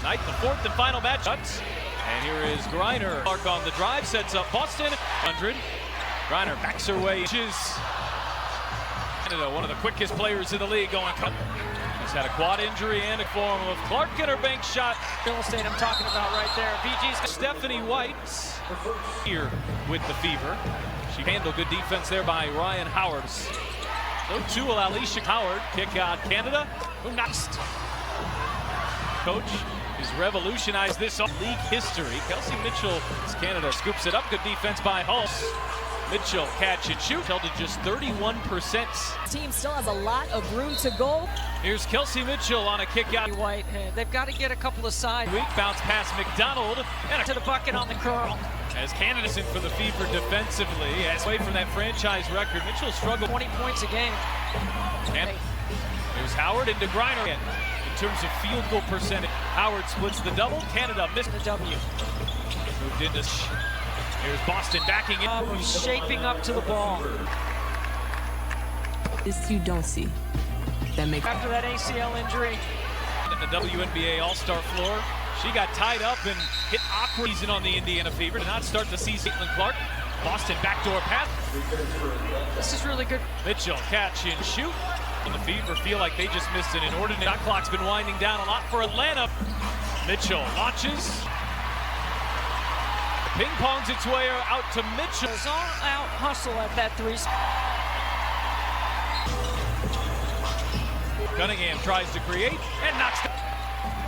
tonight, the fourth and final match. And here is Griner. Clark on the drive, sets up Boston. 100. Griner backs her way. Canada, one of the quickest players in the league, going. He's had a quad injury and a form of Clark in her bank shot. Real estate I'm talking about right there. BG's Stephanie White here with the fever. She handled good defense there by Ryan Howard. So too will Alicia Howard. Kick out Canada. Who next? Coach has revolutionized this league history. Kelsey Mitchell, as Canada scoops it up. Good defense by Hull. Mitchell catch and shoot, held to just 31%. Team still has a lot of room to go. Here's Kelsey Mitchell on a kick out. Whitehead. They've got to get a couple of sides. Weak bounce past McDonald and to the bucket on the curl. As Canada's in for the fever defensively, as away from that franchise record. Mitchell struggled 20 points a game. And here's Howard into Griner. In terms of field goal percentage, Howard splits the double. Canada missed the W. Moved into. Here's Boston backing in. Shaping up to the ball. This you don't see. That makes after that ACL injury. At the WNBA All-Star floor, she got tied up and hit awkward season on the Indiana Fever. Did not start the season. Caitlin Clark, Boston backdoor pass. This is really good. Mitchell catch and shoot. And the Fever feel like they just missed an inordinate. Shot clock's been winding down a lot for Atlanta. Mitchell launches. Ping pongs its way out to Mitchell. It's all out hustle at that three. Cunningham tries to create and knocks down.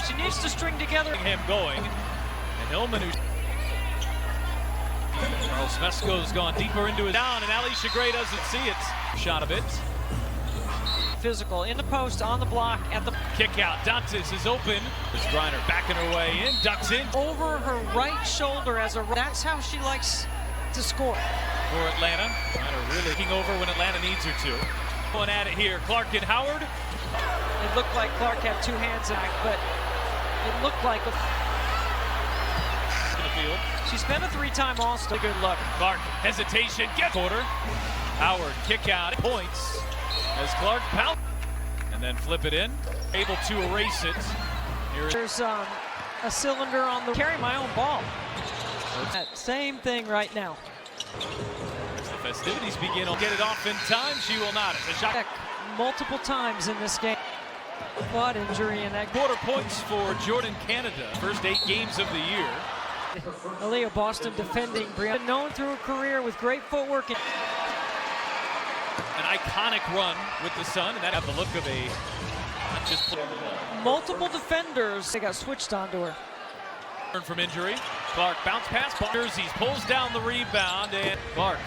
She needs to string together. Him going. And Hillman, who Charles Mesco's gone deeper into it down, and Alicia Gray doesn't see it. Shot a bit. Physical in the post, on the block, at the kick out. Dantes is open. There's Griner backing her way in, ducks in. Over her right shoulder as a. That's how she likes to score. For Atlanta. Griner really taking over when Atlanta needs her to. Going at it here. Clark and Howard. It looked like Clark had two hands in it, but it looked like a. In the field. She's been a three-time All-Star. Good luck. Clark hesitation. Get quarter. Howard kick out. Points. As Clark pounce and then flip it in, able to erase it. There's a cylinder on the carry my own ball. That same thing right now. As the festivities begin, I'll get it off in time. She will not. It's a shot. Multiple times in this game. Quad injury and that. Quarter points for Jordan Canada. First 8 games of the year. Aaliyah Boston defending. Brianna known through her career with great footwork. An iconic run with the Sun, and that had the look of a not just multiple defenders. They got switched onto her. From injury, Clark bounce pass, Jerseys pulls down the rebound, and Clark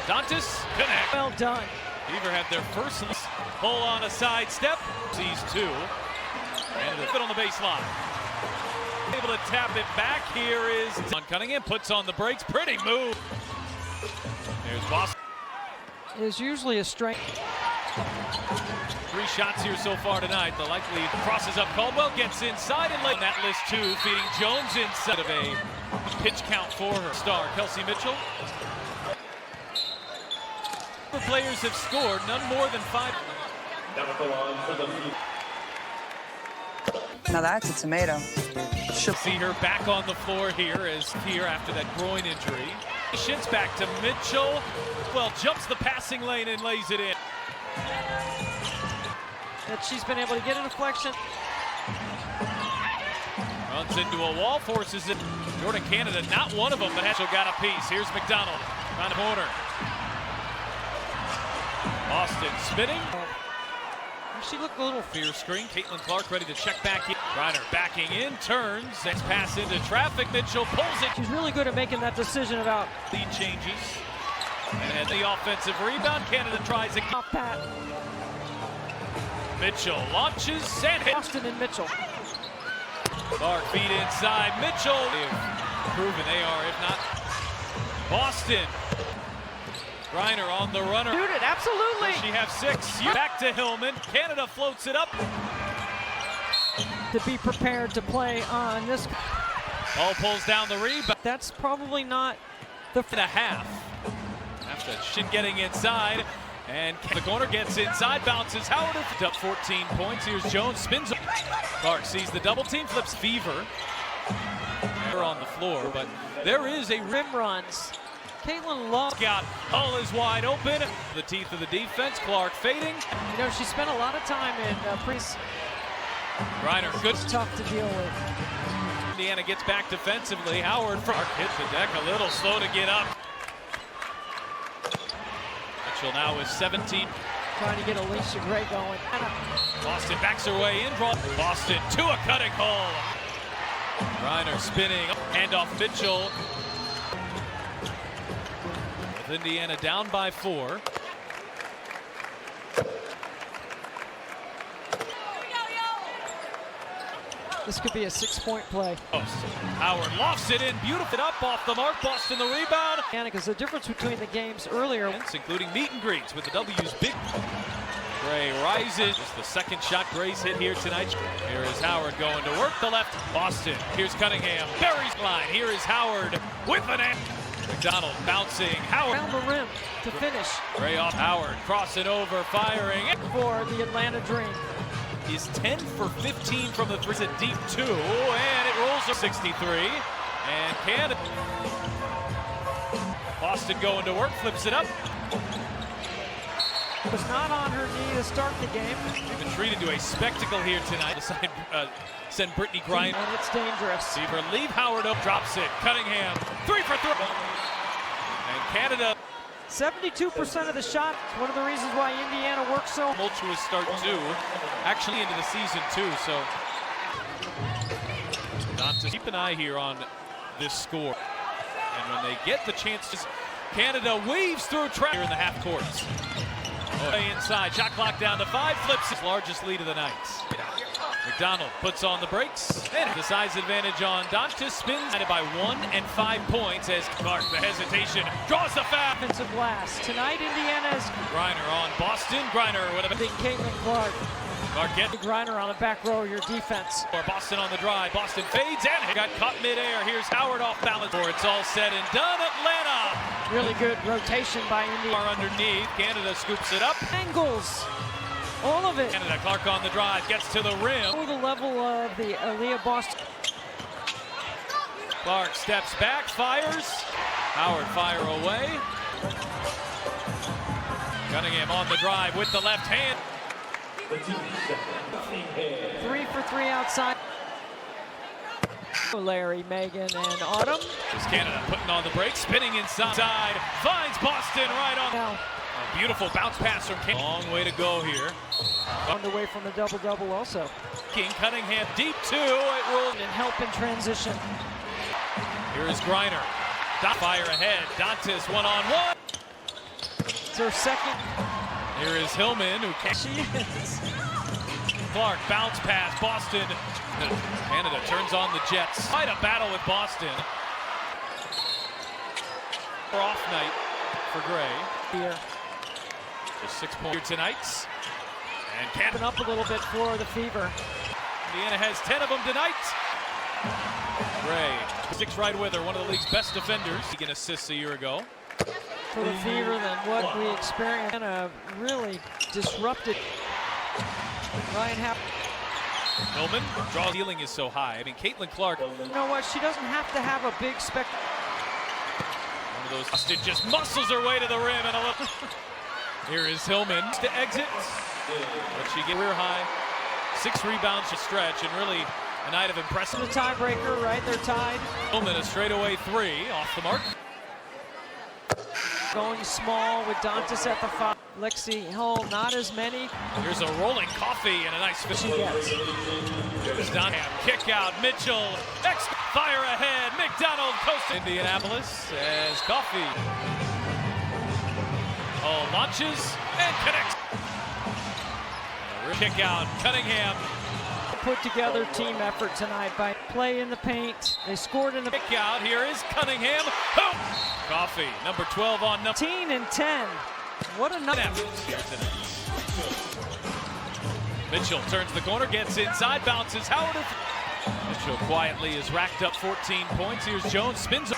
Dantes connect. Well done. Fever had their first pull on a side step. Sees 2, and it's on the baseline. Able to tap it back. Here is Cunningham puts on the brakes. Pretty move. There's Boston. Is usually a strength. 3 shots here so far tonight. The likely crosses up. Caldwell gets inside and late on that list too, feeding Jones inside of a pitch count for her star, Kelsey Mitchell. Players have scored, none more than 5. Now that's a tomato. She'll see her back on the floor here after that groin injury. Shins back to Mitchell. Well, jumps the passing lane and lays it in. That she's been able to get a deflection. Runs into a wall, forces it. Jordan Canada, not one of them, but Mitchell got a piece. Here's McDonald on the corner. Boston spinning. She looked a little fear screen. Caitlin Clark ready to check back in. Griner backing in, turns, next pass into traffic. Mitchell pulls it. She's really good at making that decision about lead changes. And the offensive rebound. Canada tries it. Off Pat. Mitchell launches and hits. Boston and Mitchell. Clark feet inside. Mitchell. They've proven they are, if not. Boston. Griner on the runner. Shoot it, absolutely. Does she have 6? Back to Hillman. Canada floats it up. To be prepared to play on this. Ball pulls down the rebound. That's probably not the and a half. After Shin getting inside. And the corner gets inside, bounces. Howard up 14 points. Here's Jones, spins. Clark sees the double team, flips Fever. They're on the floor, but there is a Rim runs. Caitlin Love. Out. Hull is wide open. The teeth of the defense. Clark fading. You know, she spent a lot of time in Griner, good. It's tough to deal with. Indiana gets back defensively. Howard hits the deck a little slow to get up. Mitchell now is 17. Trying to get Alicia Gray going. Boston backs her way in. Boston to a cutting hole. Griner spinning. Handoff Mitchell. With Indiana down by 4. This could be a 6-point play. Howard lofts it in, beautiful up off the mark. Boston the rebound. Because the difference between the games earlier, including meet and greets with the W's big. Gray rises. Just the second shot Gray's hit here tonight. Here is Howard going to work the left. Boston. Here's Cunningham. Buries line. Here is Howard with an end. McDonald bouncing. Howard around the rim to finish. Gray off Howard. Crossing over, firing. For the Atlanta Dream. Is 10 for 15 from the three. It's a deep 2, and it rolls to 63. And Canada. Boston going to work, flips it up. Was not on her knee to start the game. We've been treated to a spectacle here tonight. Send Brittany Griner. And it's dangerous. Fever leave Howard up, drops it. Cunningham, 3 for 3. And Canada. 72% of the shot. It's one of the reasons why Indiana works so tumultuous start too, actually into the season too. So not to keep an eye here on this score. And when they get the chances, Canada weaves through track here in the half courts. Inside, shot clock down to 5, flips his largest lead of the night. McDonald puts on the brakes, and the size advantage on Dantas, spins by 1 and 5 points as Clark, the hesitation, draws the foul. Offensive blast. Tonight, Indiana's Griner on Boston. Griner with a Caitlin Clark. Clark gets Griner on the back row of your defense. Or Boston on the drive. Boston fades and got caught midair. Here's Howard off balance. Or it's all said and done. Atlanta. Really good rotation by Indiana. Underneath. Canada scoops it up. Angles. All of it. Canada. Clark on the drive. Gets to the rim. The level of the Aaliyah Boston. Clark steps back. Fires. Howard fire away. Cunningham on the drive with the left hand. 3 for 3 outside. Larry, Megan, and Autumn. There's Canada putting on the brakes, spinning inside, finds Boston right on. Now, a beautiful bounce pass from Canada. Long way to go here. On the way from the double-double also. King Cunningham deep 2. It rolls and help in transition. Here is Griner. Fire ahead. Dantas one-on-one. It's her second. Here is Hillman, who can't. She is. Clark, bounce pass, Boston. Canada turns on the Jets. Quite a battle with Boston. Off night for Gray. Here. Just 6 points here tonight. And Canada up a little bit for the Fever. Indiana has 10 of them tonight. Gray sticks right with her, one of the league's best defenders. He can assist a year ago. For the Fever than what we experienced. And a really disrupted Ryan Happ. Hillman, draw ceiling is so high. I mean, Caitlin Clark. You know what? She doesn't have to have a big spec. One of those. Boston just muscles her way to the rim and a little. Here is Hillman to exit. But she gets career high. 6 rebounds to stretch and really a night of impressive. The tiebreaker, right? They're tied. Hillman a straightaway 3 off the mark. Going small with Dantas at the 5. Lexi Hull, not as many. Here's a rolling coffee and a nice finish. She gets. Here's Dunham, kick out, Mitchell, fire ahead, McDonald coast Indianapolis as Coffee. Hull launches and connects. Kick out, Cunningham. Put together team effort tonight by play in the paint. They scored in the kick out. Here is Cunningham. Boom! Coffee, number 12 on number 10 and 10. What a night. Mitchell turns the corner, gets inside, bounces Howard. Mitchell quietly has racked up 14 points. Here's Jones, spins.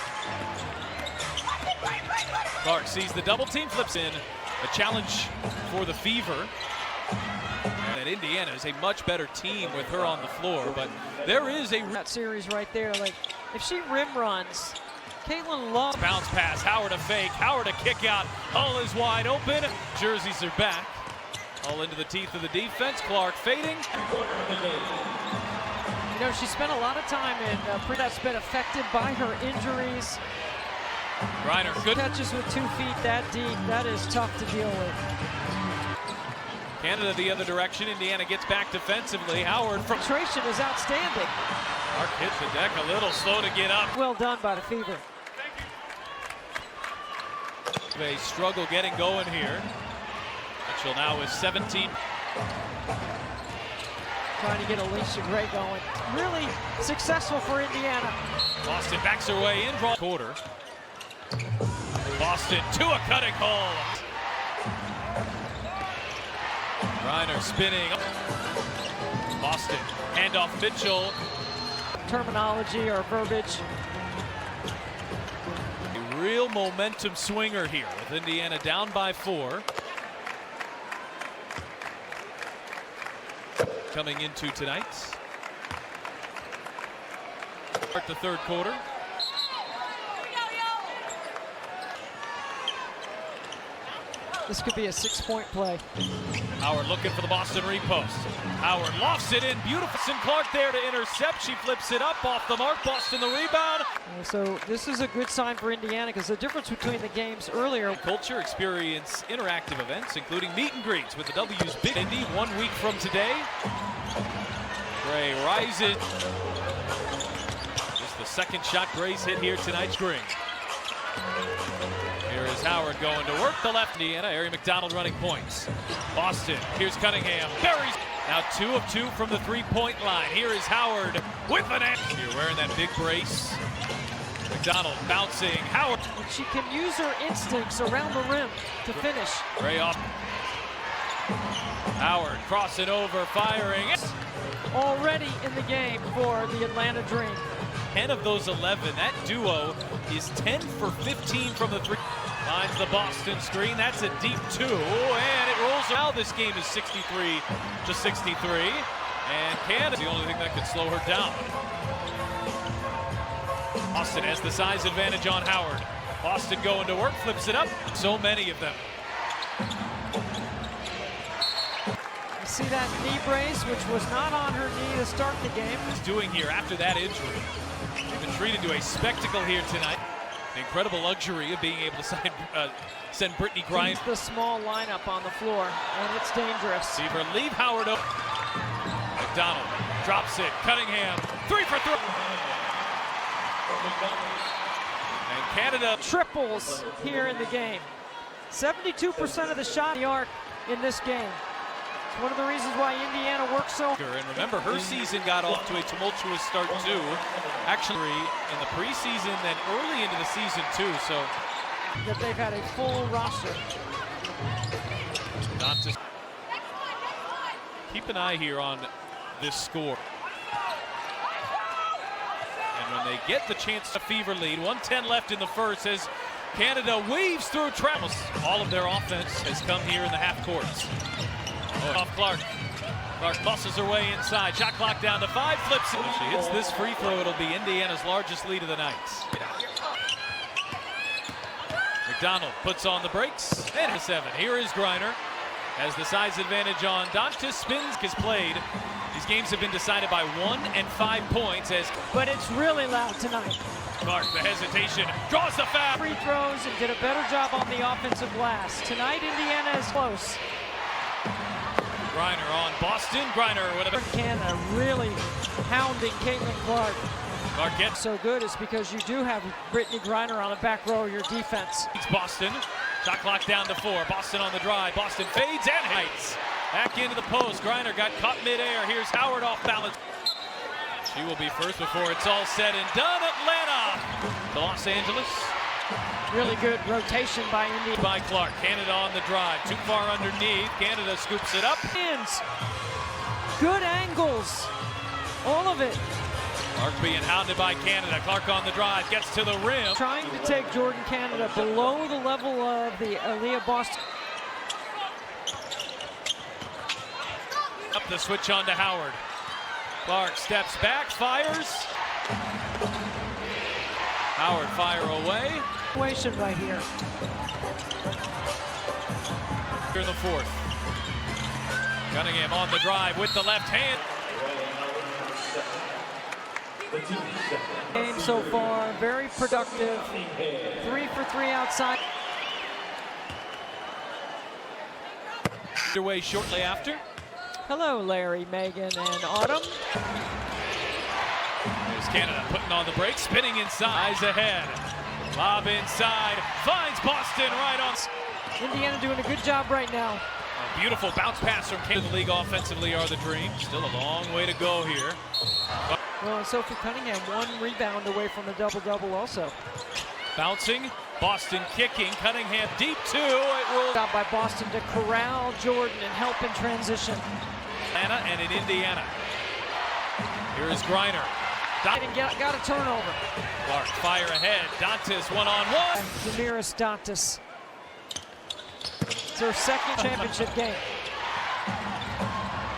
Clark sees the double team, flips in. A challenge for the Fever. And Indiana is a much better team with her on the floor, but there is that series right there. Like, if she rim runs, Caitlin loves. Bounce pass, Howard a fake, Howard a kick out. Hull is wide open. Jerseys are back. All into the teeth of the defense. Clark fading. You know, she spent a lot of time in that's been affected by her injuries. Griner, good Catches with 2 feet that deep. That is tough to deal with. Canada the other direction. Indiana gets back defensively. Howard from Penetration is outstanding. Clark hits the deck a little slow to get up. Well done by the Fever. They struggle getting going here. Mitchell now is 17. Trying to get Alicia Gray going. Really successful for Indiana. Boston backs her way in. Draw quarter. Boston to a cutting hole. Griner spinning. Boston handoff Mitchell. Terminology or verbiage. A real momentum swinger here with Indiana down by 4. Coming into tonight. Start the third quarter. This could be a 6-point play. Howard looking for the Boston repost. Howard lofts it in. Beautiful. Clark there to intercept. She flips it up off the mark. Boston the rebound. So this is a good sign for Indiana because the difference between the games earlier. Culture experience interactive events, including meet and greets with the W's Big Indy 1 week from today. Gray rises. Just the second shot Gray's hit here tonight. Green. Here is Howard going to work the left. Indiana, Ari McDonald running points. Boston, here's Cunningham. Buries. Now 2 of 2 from the 3-point line. Here is Howard with an answer. You're wearing that big brace. McDonald bouncing. Howard. And she can use her instincts around the rim to finish. Gray off. Howard crossing over, firing. Already in the game for the Atlanta Dream. 10 of those 11. That duo is 10 for 15 from the 3. Finds the Boston screen. That's a deep 2, and it rolls out. This game is 63 to 63, and Canada's the only thing that could slow her down. Boston has the size advantage on Howard. Boston going to work, flips it up. So many of them. You see that knee brace, which was not on her knee to start the game. What's doing here after that injury? She's been treated to a spectacle here tonight. The incredible luxury of being able to send Brittany Griner. The small lineup on the floor, and it's dangerous. Fever leave Howard open. McDonald drops it. Cunningham, 3 for 3. And Canada Triples here in the game. 72% of the shot in the arc in this game. It's one of the reasons why Indiana works so. And remember, her season got off to a tumultuous start too. Actually, in the preseason, then early into the season too. So that they've had a full roster. Not to keep an eye here on this score. And when they get the chance to Fever lead, 1:10 left in the first as Canada weaves through travels. All of their offense has come here in the half courts. Off Clark. Clark muscles her way inside. Shot clock down to 5. Flips it. If she hits this free throw, it'll be Indiana's largest lead of the night. McDonald puts on the brakes. And a 7. Here is Griner. Has the size advantage on Dantas. Spins is played. These games have been decided by 1 and 5 points. But it's really loud tonight. Clark, the hesitation, draws the foul. Free throws and did a better job on the offensive glass. Tonight, Indiana is close. Griner on Boston. Griner with a... Canada really hounding Caitlin Clark. Clark gets... So good is because you do have Brittany Griner on the back row of your defense. It's Boston. Shot clock down to 4. Boston on the drive. Boston fades and hits. Back into the post. Griner got caught midair. Here's Howard off balance. She will be first before it's all said and done. Atlanta to Los Angeles. Really good rotation by India. By Clark. Canada on the drive. Too far underneath. Canada scoops it up. Hands. Good angles. All of it. Clark being hounded by Canada. Clark on the drive. Gets to the rim. Trying to take Jordan Canada below the level of the Aaliyah Boston. Up the switch on to Howard. Clark steps back, fires. Howard fire away. Situation right here. Here in the fourth. Cunningham on the drive with the left hand. Game so far, very productive. 3 for 3 outside. Underway shortly after. Hello, Larry, Megan, and Autumn. There's Canada putting on the brakes, spinning inside. Eyes ahead. Lob inside. Finds Boston right on. Indiana doing a good job right now. A beautiful bounce pass from Canada. The league offensively are the dream. Still a long way to go here. Well, and Sophie Cunningham, 1 rebound away from a double-double also. Bouncing. Boston kicking. Cunningham deep 2. It rolls Out by Boston to corral Jordan and help in transition. Atlanta and in Indiana. Here is Griner. Got a turnover. Clark fire ahead. Dantas one-on-one. Damiris Dantas. It's her second championship game.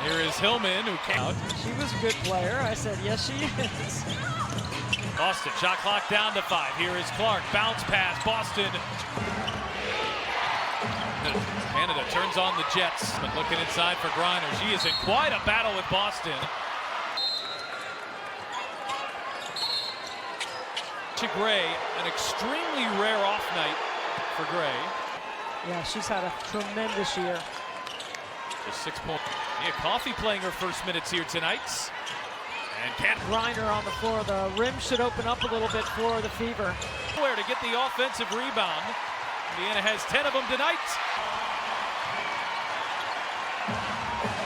Here is Hillman, who came out. She was a good player. I said, yes, she is. Boston, shot clock down to 5. Here is Clark, bounce pass, Boston. Canada turns on the Jets, but looking inside for Griner. She is in quite a battle with Boston. To Gray, an extremely rare off night for Gray. Yeah, she's had a tremendous year. Just 6 points. Mia Coffey playing her first minutes here tonight. And Griner on the floor. The rim should open up a little bit for the Fever. Where to get the offensive rebound. Indiana has 10 of them tonight.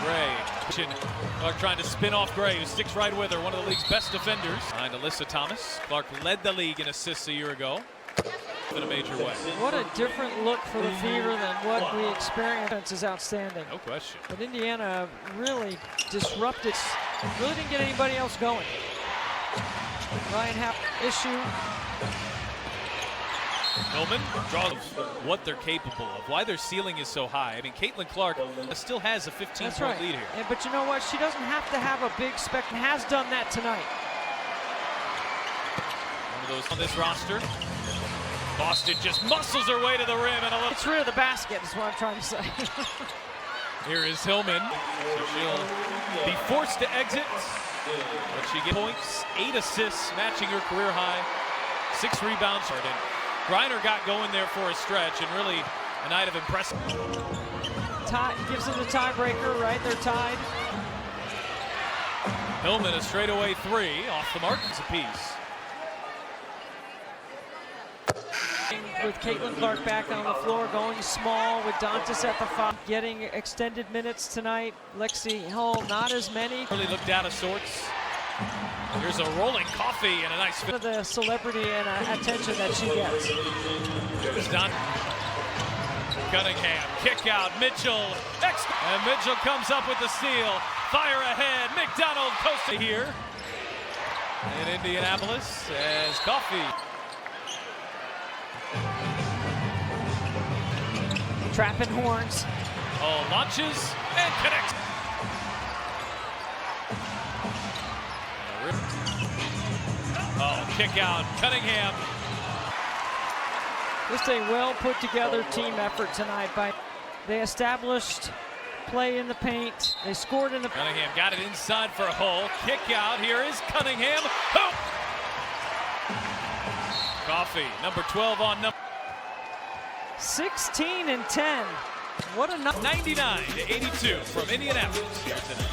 Gray. Clark trying to spin off Gray, who sticks right with her. One of the league's best defenders. Behind Alyssa Thomas. Clark led the league in assists a year ago. In a major way. What a different look for the Fever than what we experienced. Defense is outstanding. No question. But Indiana really disrupted. Really didn't get anybody else going. Ryan Happ issue. Hillman draws what they're capable of, why their ceiling is so high. I mean, Caitlin Clark still has a 15-point lead here. And, but you know what? She doesn't have to have a big spec. Has done that tonight. One of those on this roster. Boston just muscles her way to the rim and a little. It's rid of the basket is what I'm trying to say. Here is Hillman. So she'll be forced to exit. But she gets points, 8 assists, matching her career high. 6 rebounds. And Griner got going there for a stretch and really a night of impressive. Gives them the tiebreaker, right? They're tied. Hillman a straightaway 3 off the mark. It's a piece. With Caitlin Clark back on the floor, going small with Dantas at the 5. Getting extended minutes tonight. Lexi Hull, not as many. Really looked out of sorts. Here's a rolling Coffey and a nice fit. The celebrity and attention that she gets. It's done. Cunningham, kick out, Mitchell. And Mitchell comes up with the steal. Fire ahead, McDonald coasting here in Indianapolis as Coffey. Trapping horns. Oh, launches and connects. Oh, kick out, Cunningham. Just a well put together team effort tonight. They established play in the paint. They scored in the. Cunningham got it inside for Hull. Kick out, here is Cunningham. Hoop! Coffey, number 12 on number 16 and 10. What a 99-82 from Indianapolis here tonight.